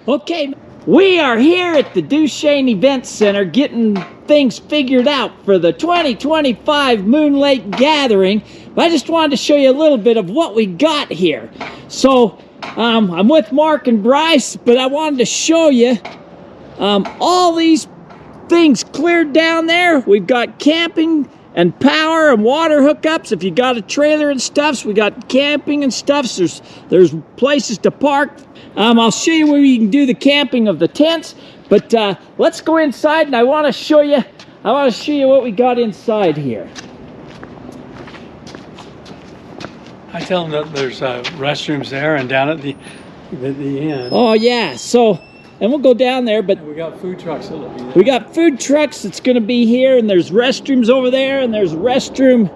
Okay, we are here at the Duchesne Event Center getting things figured out for the 2025 Moon Lake Gathering. But I just wanted to show you a little bit of what we got here. So, I'm with Mark and Bryce, but I wanted to show you all these things cleared down there. We've got camping and power and water hookups. If you got a trailer and stuff, so we got camping and stuff. So there's places to park. I'll show you where you can do the camping of the tents, but let's go inside, and I want to show you what we got inside here. I tell them that there's restrooms there and down at the end. Oh yeah, so, and we'll go down there, but and we got food trucks that'll be there. We got food trucks that's going to be here, and there's restrooms over there, and there's a restroom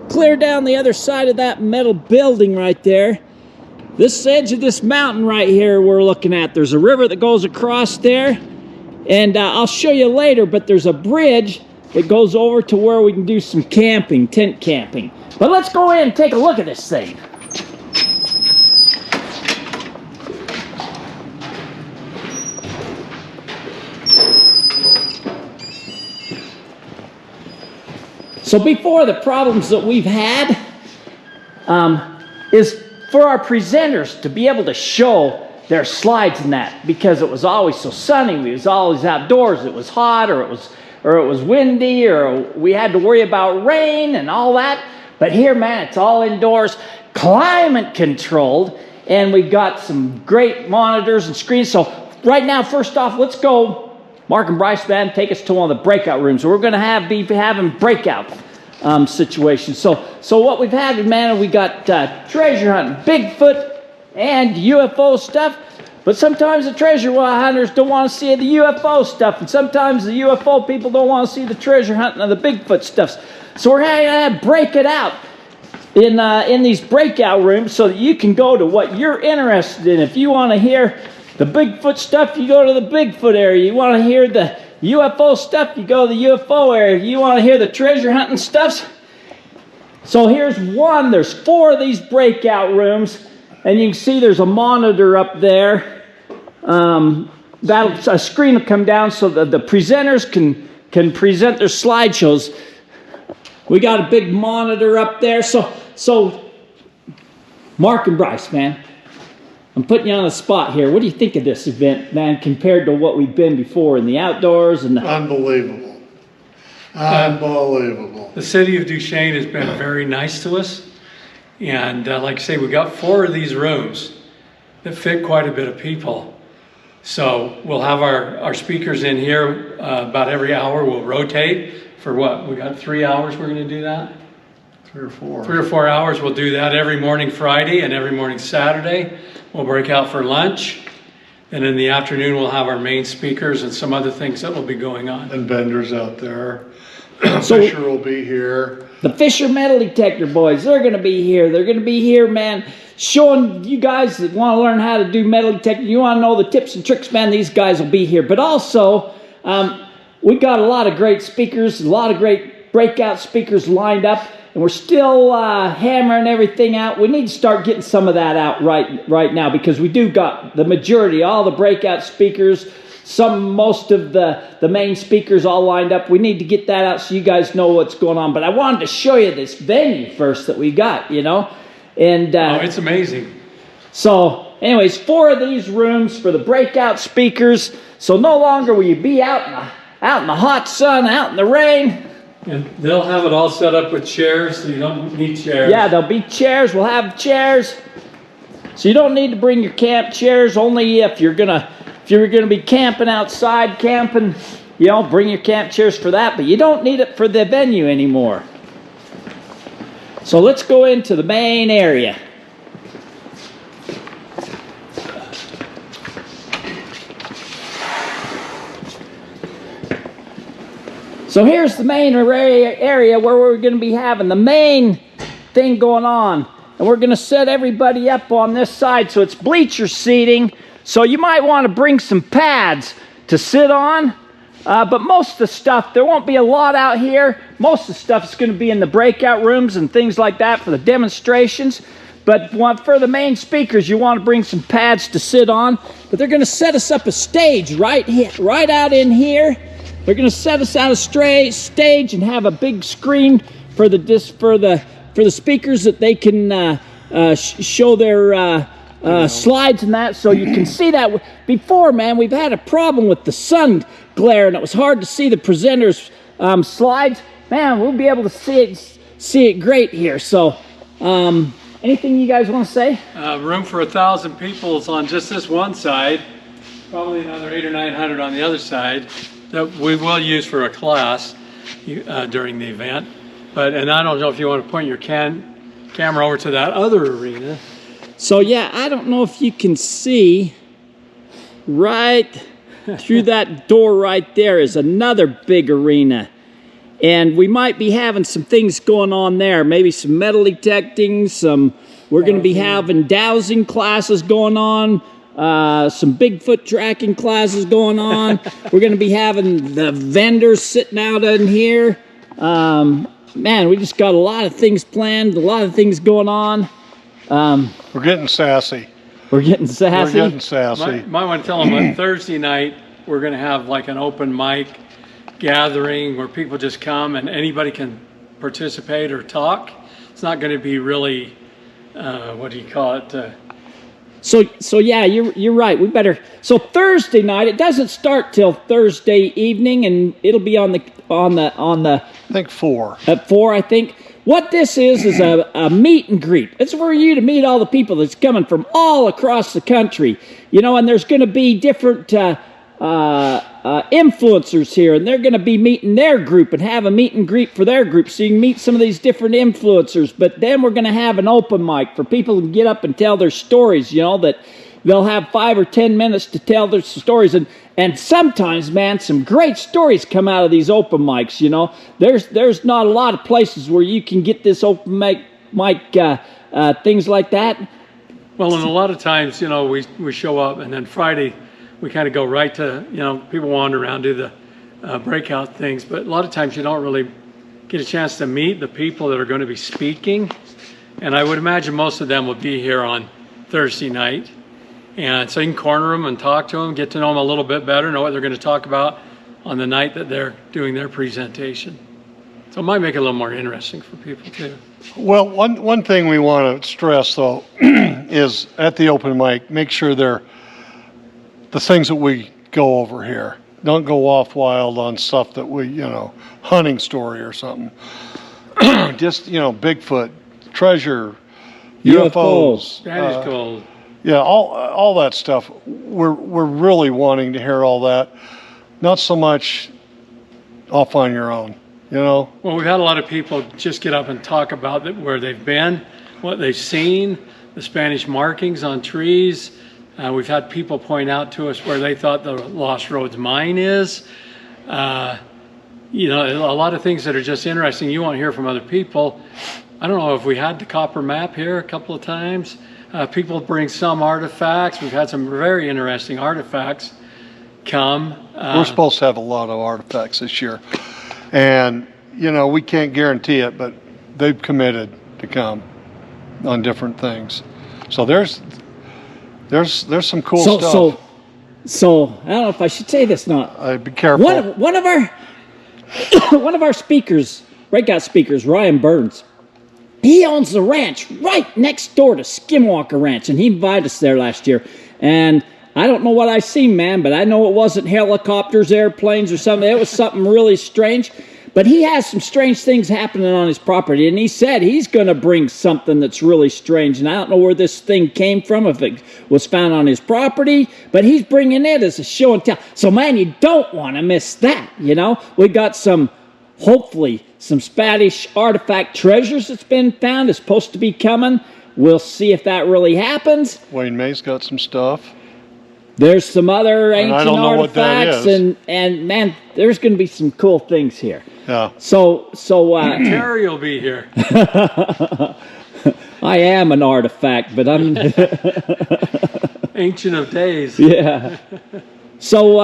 clear down the other side of that metal building right there. This edge of this mountain right here we're looking at, there's a river that goes across there, and I'll show you later, but there's a bridge that goes over to where we can do some camping, tent camping. But let's go in and take a look at this thing. So before, the problems that we've had is for our presenters to be able to show their slides and that, because it was always so sunny, we was always outdoors, it was hot, or it was windy, or we had to worry about rain and all that. But here, man, it's all indoors, climate controlled, and we got some great monitors and screens. So right now, first off, let's go, Mark and Bryce, man, take us to one of the breakout rooms. So we're going to be having breakout situations. So what we've had, man, we got treasure hunting, Bigfoot, and UFO stuff. But sometimes the treasure hunters don't want to see the UFO stuff, and sometimes the UFO people don't want to see the treasure hunting of the Bigfoot stuff. So we're going to break it out in these breakout rooms so that you can go to what you're interested in. If you want to hear the Bigfoot stuff, you go to the Bigfoot area. You want to hear the UFO stuff, you go to the UFO area. You want to hear the treasure hunting stuff? So here's one. There's 4 of these breakout rooms, and you can see there's a monitor up there. A screen will come down so that the presenters can present their slideshows. We got a big monitor up there. So Mark and Bryce, man, I'm putting you on the spot here. What do you think of this event, man, compared to what we've been before in the outdoors and the... Unbelievable. Unbelievable. The city of Duchesne has been very nice to us. And like I say, we got 4 of these rooms that fit quite a bit of people. So we'll have our speakers in here about every hour. We'll rotate for what? We got 3 hours we're going to do that? 3 or 4. 3 or 4 hours. We'll do that every morning Friday and every morning Saturday. We'll break out for lunch. And in the afternoon, we'll have our main speakers and some other things that will be going on. And vendors out there. So Fisher will be here. The Fisher metal detector boys, they're going to be here. They're going to be here, man, showing you guys that want to learn how to do metal detector. You want to know the tips and tricks, man, these guys will be here. But also, we got a lot of great speakers, a lot of great breakout speakers lined up. And we're still hammering everything out. We need to start getting some of that out right now, because we do got the majority, all the breakout speakers, most of the main speakers all lined up. We need to get that out so you guys know what's going on. But I wanted to show you this venue first that we got, you know. And it's amazing. So anyways, 4 of these rooms for the breakout speakers. So no longer will you be out in the hot sun, out in the rain. And they'll have it all set up with chairs, so you don't need chairs. Yeah, there'll be chairs. We'll have chairs. So you don't need to bring your camp chairs. Only if you're gonna be camping outside, you know, bring your camp chairs for that. But you don't need it for the venue anymore. So let's go into the main area. So here's the main area where we're going to be having the main thing going on. And we're going to set everybody up on this side so it's bleacher seating. So you might want to bring some pads to sit on. But most of the stuff, there won't be a lot out here. Most of the stuff is going to be in the breakout rooms and things like that for the demonstrations. But for the main speakers, you want to bring some pads to sit on. But they're going to set us up a stage right out in here. They're going to set us out a stage and have a big screen for the speakers that they can show their slides and that, so you can see that. Before, man, we've had a problem with the sun glare, and it was hard to see the presenters' slides. Man, we'll be able to see it great here. So, anything you guys want to say? Room for 1,000 people is on just this one side. Probably another 800 or 900 on the other side that we will use for a class during the event. And I don't know if you want to point your camera over to that other arena. So yeah, I don't know if you can see right through that door right there is another big arena. And we might be having some things going on there. Maybe some metal detecting, we're going to be having dowsing classes going on, some Bigfoot tracking classes going on. We're going to be having the vendors sitting out in here. Man, we just got a lot of things planned, a lot of things going on. We're getting sassy. We're getting sassy. We're getting sassy. Might want to tell them on Thursday night, we're going to have like an open mic gathering where people just come and anybody can participate or talk. It's not going to be really, what do you call it? So yeah, you're right. We better. So Thursday night, it doesn't start till Thursday evening, and it'll be on the. I think 4. At 4, I think. What this is a meet and greet. It's for you to meet all the people that's coming from all across the country. You know, and there's going to be different influencers here, and they're going to be meeting their group and have a meet and greet for their group, so you can meet some of these different influencers. But then we're going to have an open mic for people to get up and tell their stories, you know, that they'll have 5 or 10 minutes to tell their stories. And sometimes, man, some great stories come out of these open mics, you know. There's not a lot of places where you can get this open mic things like that. Well, and a lot of times, you know, we show up, and then Friday we kind of go right to, you know, people wander around, do the breakout things. But a lot of times you don't really get a chance to meet the people that are going to be speaking. And I would imagine most of them will be here on Thursday night. And so you can corner them and talk to them, get to know them a little bit better, know what they're going to talk about on the night that they're doing their presentation. So it might make it a little more interesting for people too. Well, one thing we want to stress though is at the open mic, make sure they're the things that we go over here. Don't go off wild on stuff that we, you know, hunting story or something. Just, you know, Bigfoot, treasure, UFOs, Spanish gold. Yeah, all that stuff. We're really wanting to hear all that. Not so much off on your own, you know. Well, we've had a lot of people just get up and talk about where they've been, what they've seen, the Spanish markings on trees. We've had people point out to us where they thought the Lost Roads mine is. You know, a lot of things that are just interesting. You want to hear from other people. I don't know if we had the copper map here a couple of times. People bring some artifacts. We've had some very interesting artifacts come. We're supposed to have a lot of artifacts this year. And, you know, we can't guarantee it, but they've committed to come on different things. So there's some cool stuff. So I don't know if I should say this or not. Be careful. One of our speakers, breakout speakers, Ryan Burns, he owns the ranch right next door to Skinwalker Ranch, and he invited us there last year. And I don't know what I seen, man, but I know it wasn't helicopters, airplanes, or something. It was something really strange. But he has some strange things happening on his property, and he said he's going to bring something that's really strange. And I don't know where this thing came from, if it was found on his property, but he's bringing it as a show and tell. So, man, you don't want to miss that, you know. We got hopefully, some Spanish artifact treasures that's been found. It's supposed to be coming. We'll see if that really happens. Wayne May's got some stuff. There's some other ancient artifacts, and man, there's going to be some cool things here. Yeah. So Terry will be here. I am an artifact, but I'm Ancient of days. Yeah. So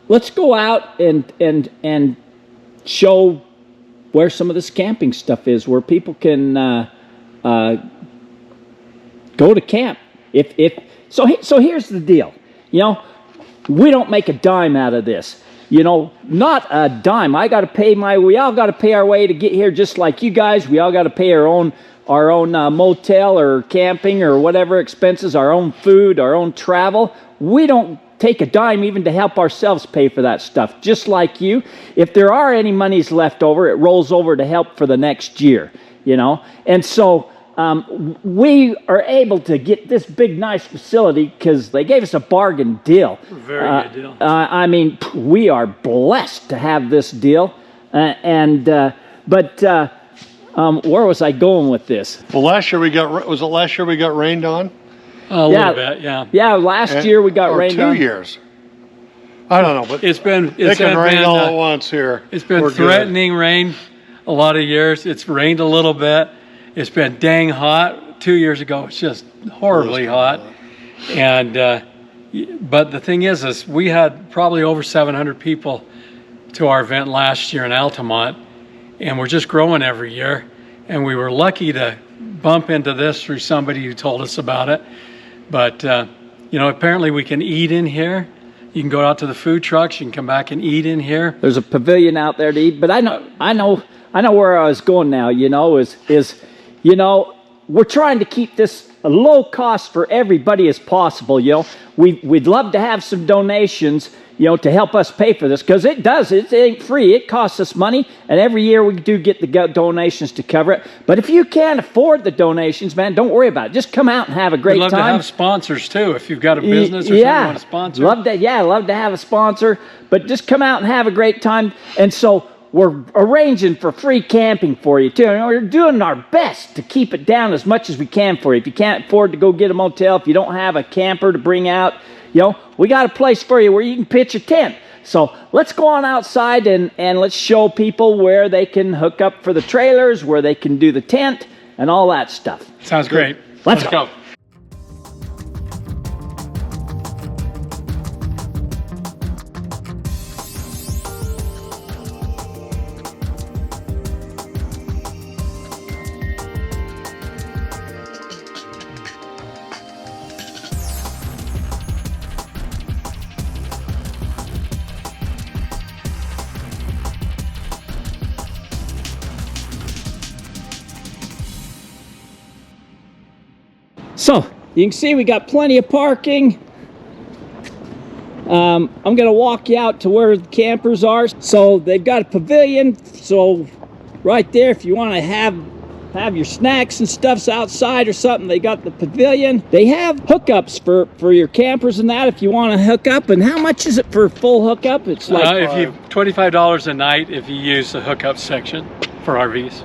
let's go out and show where some of this camping stuff is, where people can go to camp. So here's the deal. You know, we don't make a dime out of this. You know, not a dime. We all got to pay our way to get here, just like you guys. We all got to pay our own motel or camping or whatever expenses, our own food, our own travel. We don't take a dime even to help ourselves pay for that stuff, just like you. If there are any monies left over, it rolls over to help for the next year, you know. And so we are able to get this big, nice facility because they gave us a bargain deal. Very good deal. I mean, we are blessed to have this deal. Where was I going with this? Well, was it last year we got rained on? A little bit, yeah. Yeah, last year we got rained on. 2 years. I don't know, but It can rain all at once here. It's been We're good. threatening rain a lot of years. It's rained a little bit. It's been dang hot. 2 years ago, it's just horribly hot. And but the thing is we had probably over 700 people to our event last year in Altamont, and we're just growing every year. And we were lucky to bump into this through somebody who told us about it. But you know, apparently we can eat in here. You can go out to the food trucks. You can come back and eat in here. There's a pavilion out there to eat. But I know where I was going now. You know, you know, we're trying to keep this a low cost for everybody as possible. You know, we'd love to have some donations, you know, to help us pay for this, because it ain't free. It costs us money, and every year we do get the donations to cover it. But if you can't afford the donations, man, don't worry about it. Just come out and have a great time. We'd love to have sponsors too. If you've got a business or something you want to sponsor. Love to have a sponsor. But just come out and have a great time. And so we're arranging for free camping for you too. And we're doing our best to keep it down as much as we can for you. If you can't afford to go get a motel, if you don't have a camper to bring out, you know, we got a place for you where you can pitch a tent. So let's go on outside and let's show people where they can hook up for the trailers, where they can do the tent, and all that stuff. Sounds great. Let's go. So you can see we got plenty of parking. I'm going to walk you out to where the campers are. So they've got a pavilion. So right there, if you want to have your snacks and stuffs outside or something, they got the pavilion. They have hookups for your campers and that if you want to hook up. And how much is it for a full hookup? It's like if you $25 a night if you use the hookup section for RVs.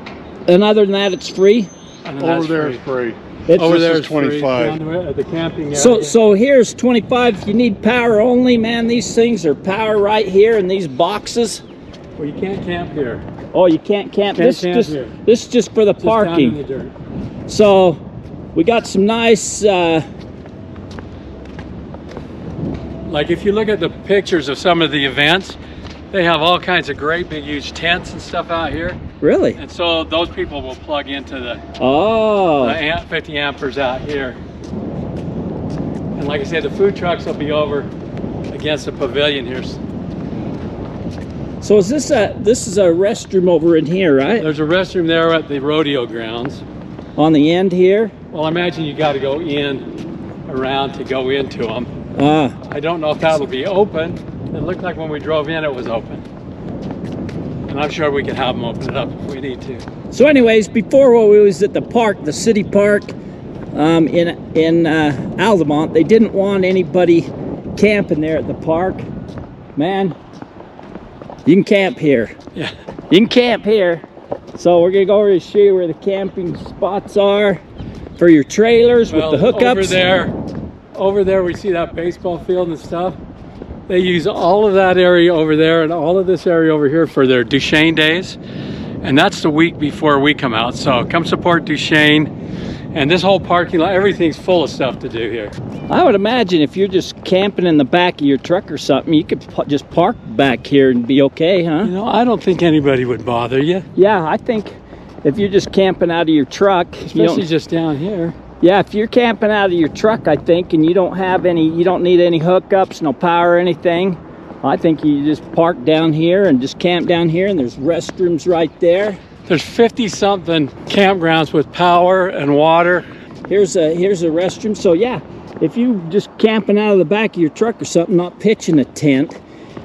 And other than that, it's free. Over there is free. Over there is 25. At the camping area. So here's 25 if you need power only. Man, these things are power right here in these boxes. Well, you can't camp here. Oh, you can't camp. This here. is just for the Just parking. down in the dirt. So we got some nice Like if you look at the pictures of some of the events, they have all kinds of great big huge tents and stuff out here. Really? And so those people will plug into the 50 ampers out here. And like I said, the food trucks will be over against the pavilion here. So is this is a restroom over in here, right? There's a restroom there at the rodeo grounds. On the end here? Well, I imagine you got to go around to go into them. I don't know if that'll be open. It looked like when we drove in it was open. And I'm sure we can have them open it up if we need to. So anyways, before when we was at the park, the city park in Altamont, they didn't want anybody camping there at the park. Man, you can camp here. Yeah. You can camp here. So we're gonna go over to show you where the camping spots are for your trailers with the hookups. Over there we see that baseball field and stuff. They use all of that area over there and all of this area over here for their Duchesne days. And that's the week before we come out. So come support Duchesne. And this whole parking lot, everything's full of stuff to do here. I would imagine if you're just camping in the back of your truck or something, you could just park back here and be okay, huh? You know, I don't think anybody would bother you. Yeah, I think if you're just camping out of your truck, especially just down here. Yeah, if you're camping out of your truck, I think, and you don't need any hookups, no power or anything, I think you just park down here and just camp down here, and there's restrooms right there. There's 50-something campgrounds with power and water. Here's a restroom. So yeah, if you just camping out of the back of your truck or something, not pitching a tent,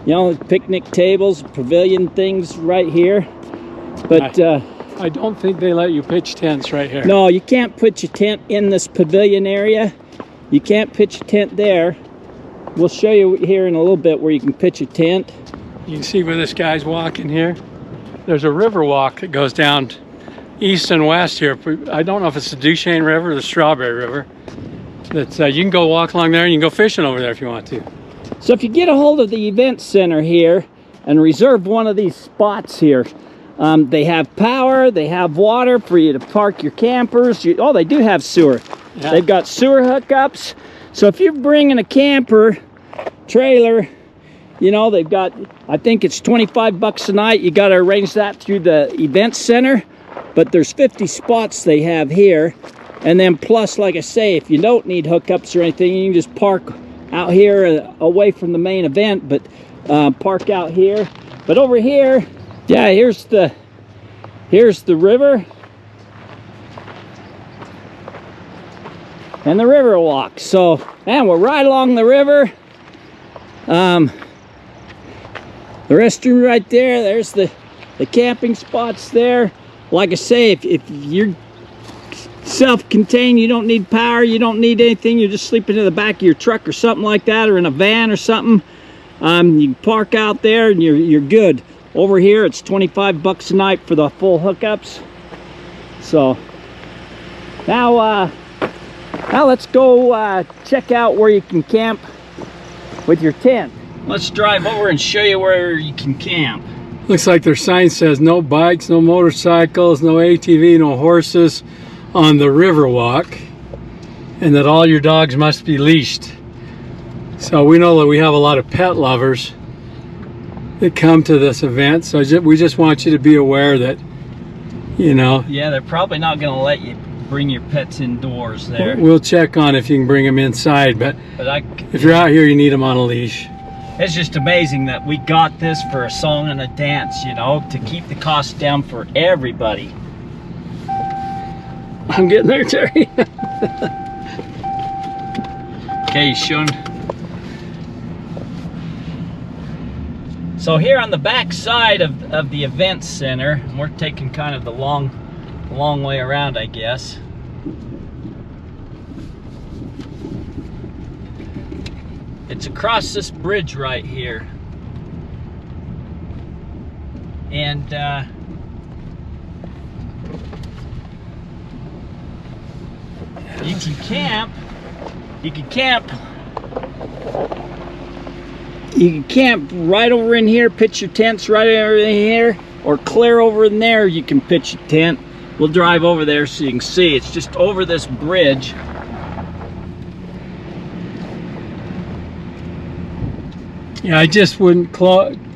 you know, picnic tables, pavilion things right here. But I don't think they let you pitch tents right here. no, you can't pitch a tent in this pavilion area. You can't pitch a tent there. We'll show you here in a little bit where you can pitch a tent. You can see where this guy's walking here. There's a river walk that goes down east and west here. I don't know if it's the Duchesne River or the Strawberry River. That's you can go walk along there and you can go fishing over there if you want to. So if you get a hold of the event center here and reserve one of these spots here, they have power, they have water for you to park your campers. They do have sewer. Yeah. They've got sewer hookups. So if you're bringing a camper trailer, you know, they've got, I think it's 25 bucks a night. You got to arrange that through the event center, but there's 50 spots they have here. And then plus, like I say, if you don't need hookups or anything, you can just park out here away from the main event, but park out here. But over here, yeah, here's the river and the river walk. So, man, we're right along the river. The restroom right there. There's the camping spots there. Like I say, if you're self-contained, you don't need power, you don't need anything, you're just sleeping in the back of your truck or something like that, or in a van or something, you can park out there and you're good. Over here, it's 25 bucks a night for the full hookups. So now let's go check out where you can camp with your tent. Let's drive over and show you where you can camp. Looks like their sign says no bikes, no motorcycles, no ATV, no horses on the river walk, and that all your dogs must be leashed. So we know that we have a lot of pet lovers that come to this event, so we just want you to be aware that, you know. Yeah, they're probably not going to let you bring your pets indoors there. We'll check on if you can bring them inside, but if you're out here, you need them on a leash. It's just amazing that we got this for a song and a dance, you know, to keep the cost down for everybody. I'm getting there, Terry. Okay, Shun. So here on the back side of the event center, we're taking kind of the long way around, I guess. It's across this bridge right here. And you can camp right over in here, pitch your tents right over in here, or clear over in there you can pitch a tent. We'll drive over there so you can see. It's just over this bridge. Yeah, I just wouldn't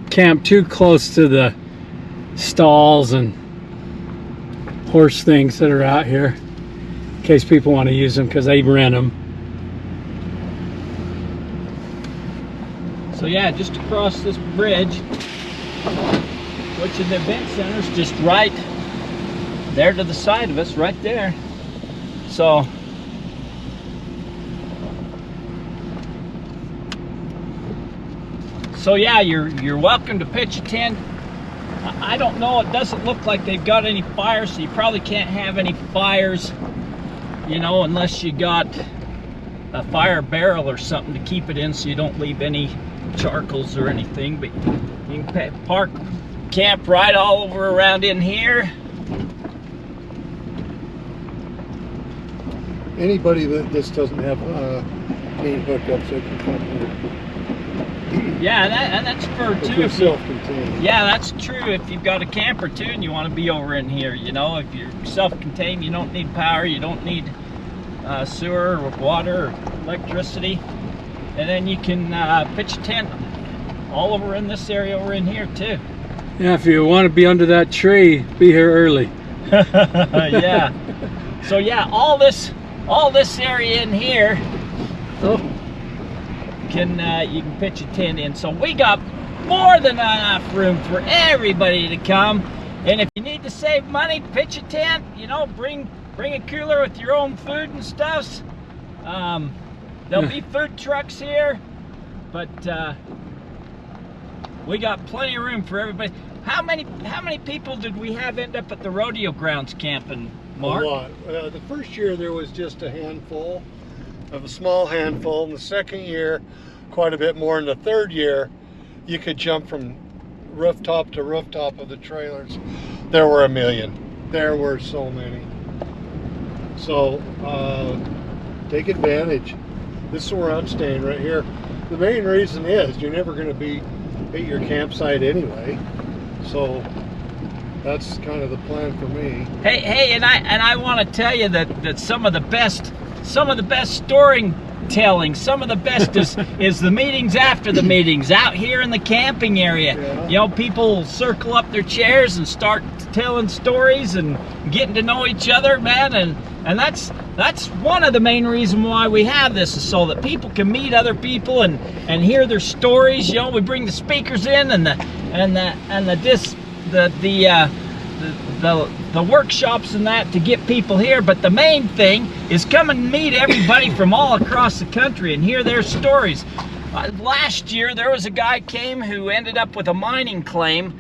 camp too close to the stalls and horse things that are out here, in case people want to use them, because they rent them. So yeah, just across this bridge, which is the event center's just right there to the side of us, right there. So yeah, you're welcome to pitch a tent. I don't know, it doesn't look like they've got any fires, so you probably can't have any fires, you know, unless you got a fire barrel or something to keep it in so you don't leave any charcoals or anything. But you can park, camp right all over around in here. Anybody that just doesn't have main hookups, they can come here. Yeah, and that's for If too. you're If you, self-contained. yeah, that's true. If you've got a camper too and you want to be over in here, you know, if you're self-contained, you don't need power, you don't need sewer or water or electricity, and then you can pitch a tent all over in this area over in here too. Yeah, if you want to be under that tree, be here early. Yeah. So yeah, all this all this area in here, you can pitch a tent in. So we got more than enough room for everybody to come. And if you need to save money, pitch a tent. You know, bring a cooler with your own food and stuff. There'll be food trucks here, but we got plenty of room for everybody. How many people did we have end up at the rodeo grounds camping, Mark? A lot. The first year there was just a small handful. In the second year, quite a bit more. In the third year, you could jump from rooftop to rooftop of the trailers. There were 1 million. There were so many. So take advantage. This is where I'm staying right here. The main reason is you're never going to be at your campsite anyway. So that's kind of the plan for me. Hey, and I want to tell you that some of the best storytelling, some of the best is the meetings after the meetings out here in the camping area. Yeah. You know, people circle up their chairs and start telling stories and getting to know each other, man, and that's one of the main reasons why we have this, is so that people can meet other people and hear their stories. You know, we bring the speakers in and the workshops and that to get people here, but the main thing is come and meet everybody from all across the country and hear their stories. Last year there was a guy came who ended up with a mining claim,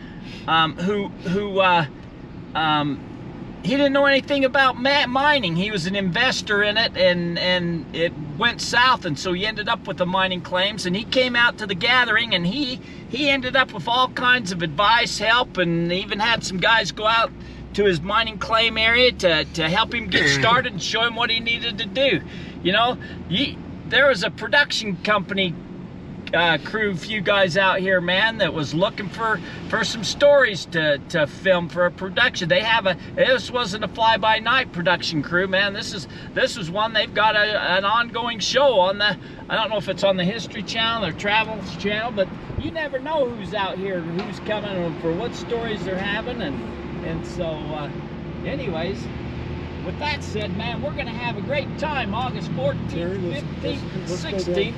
he didn't know anything about mining. He was an investor in it, and it went south, and so he ended up with the mining claims. And he came out to the gathering, and he ended up with all kinds of advice, help, and even had some guys go out to his mining claim area to help him get started and show him what he needed to do. You know, there was a production company crew, few guys out here, man, that was looking for some stories to film for a production. This wasn't a fly-by-night production crew, man. This was one. They've got an ongoing show on I don't know if it's on the History Channel or Travels Channel, but you never know who's out here, who's coming, and for what stories they're having, and so anyways, with that said, man, we're gonna have a great time August 14th, 15th, 16th.